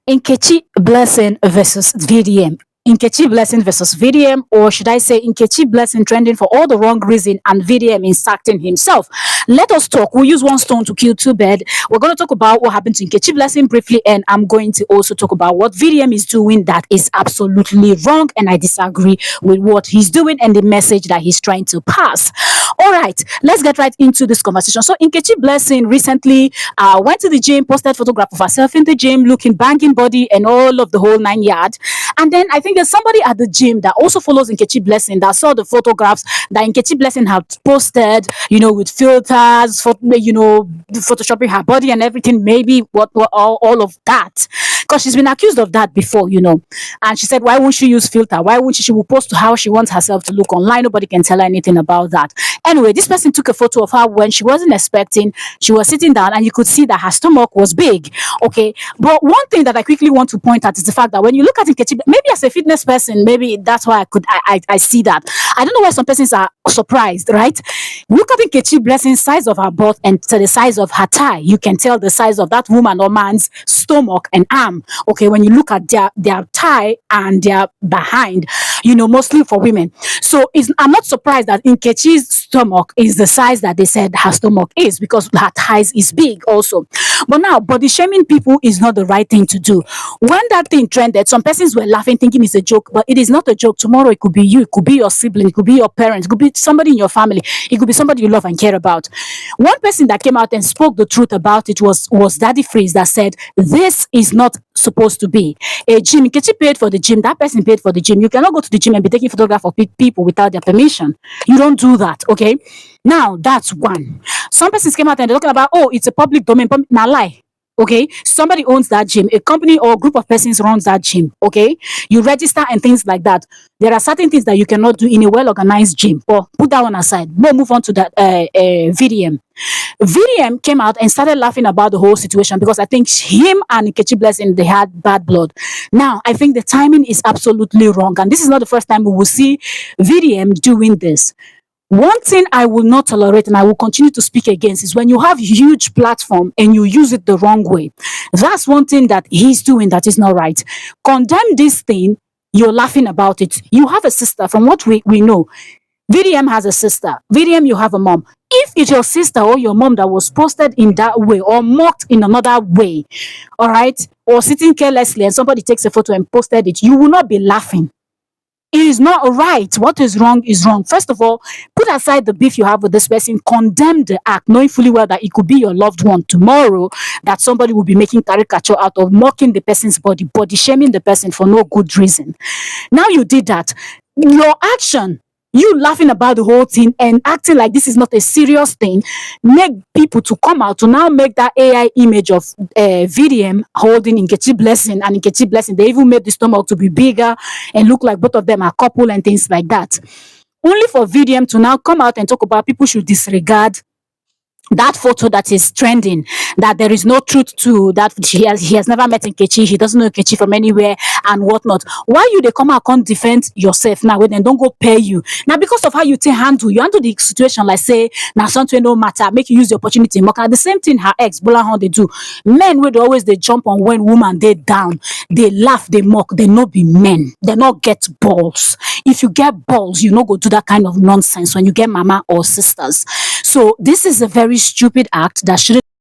Nkechi Blessing versus VDM. Nkechi Blessing versus VDM, or should I say Nkechi Blessing trending for all the wrong reason and VDM inserting himself. Let us talk. We'll use one stone to kill two birds. We're going to talk about what happened to Nkechi Blessing briefly, and I'm going to also talk about what VDM is doing that is absolutely wrong, and I disagree with what he's doing and the message that he's trying to pass. All right, let's get right into this conversation. So Nkechi Blessing recently went to the gym, posted photograph of herself in the gym, looking banging body and all of the whole 9 yards. And then I think there's somebody at the gym that also follows Nkechi Blessing that saw the photographs that Nkechi Blessing had posted, with filters, photoshopping her body and everything, maybe what all of that. Because she's been accused of that before, And she said, why won't she use filter? Why won't she will post how she wants herself to look online? Nobody can tell her anything about that. Anyway, this person took a photo of her when she wasn't expecting. She was sitting down and you could see that her stomach was big. Okay. But one thing that I quickly want to point out is the fact that when you look at Nkechi, maybe as a fitness person, maybe that's why I see that. I don't know why some persons are surprised, right? Look at Nkechi Blessing's size of her butt and to the size of her thigh. You can tell the size of that woman or man's stomach and arm. Okay, when you look at their thigh and their behind, mostly for women. So I'm not surprised that Nkechi's stomach is the size that they said her stomach is, because her thighs is big also. But now, body shaming people is not the right thing to do. When that thing trended, some persons were laughing, thinking it's a joke, but it is not a joke. Tomorrow, it could be you, it could be your sibling, it could be your parents, it could be somebody in your family, it could be somebody you love and care about. One person that came out and spoke the truth about it was Daddy Freeze, that said, this is not supposed to be a gym. Nkechi paid for the gym, that person paid for the gym. You cannot go to the gym and be taking photographs of people without their permission. You don't do that, okay? Now, that's one. Some persons came out and they're talking about, oh, it's a public domain. Now, lie. Okay, somebody owns that gym, a company or a group of persons runs that gym. Okay, you register and things like that. There are certain things that you cannot do in a well-organized gym. But put that one aside. We'll move on to that VDM. VDM came out and started laughing about the whole situation because I think him and Nkechi Blessing, they had bad blood. Now, I think the timing is absolutely wrong, and this is not the first time we will see VDM doing this. One thing I will not tolerate and I will continue to speak against is when you have huge platform and you use it the wrong way. That's one thing that he's doing that is not right. Condemn this thing, you're laughing about it. You have a sister, from what we know. VDM has a sister. VDM, you have a mom. If it's your sister or your mom that was posted in that way or mocked in another way, all right, or sitting carelessly and somebody takes a photo and posted it, you will not be laughing. It is not right. What is wrong is wrong. First of all, put aside the beef you have with this person, condemn the act, knowing fully well that it could be your loved one tomorrow that somebody will be making caricature out of, mocking the person's body shaming the person for no good reason. Now you did that. Your action, you laughing about the whole thing and acting like this is not a serious thing, make people to come out to now make that AI image of VDM holding Nkechi Blessing and Nkechi Blessing. They even made the stomach to be bigger and look like both of them are couple and things like that. Only for VDM to now come out and talk about people should disregard that photo that is trending, that there is no truth to, that he has never met Nkechi, he doesn't know Nkechi from anywhere and whatnot. Why you they come out can't defend yourself now when they don't go pay you? Now because of how you handle the situation, like say now something no matter, make you use the opportunity. The same thing her ex Bola they do. Men would always they jump on when woman they down, they laugh, they mock, they not be men, they not get balls. If you get balls, you no go do that kind of nonsense when you get mama or sisters. So this is a very stupid act that shouldn't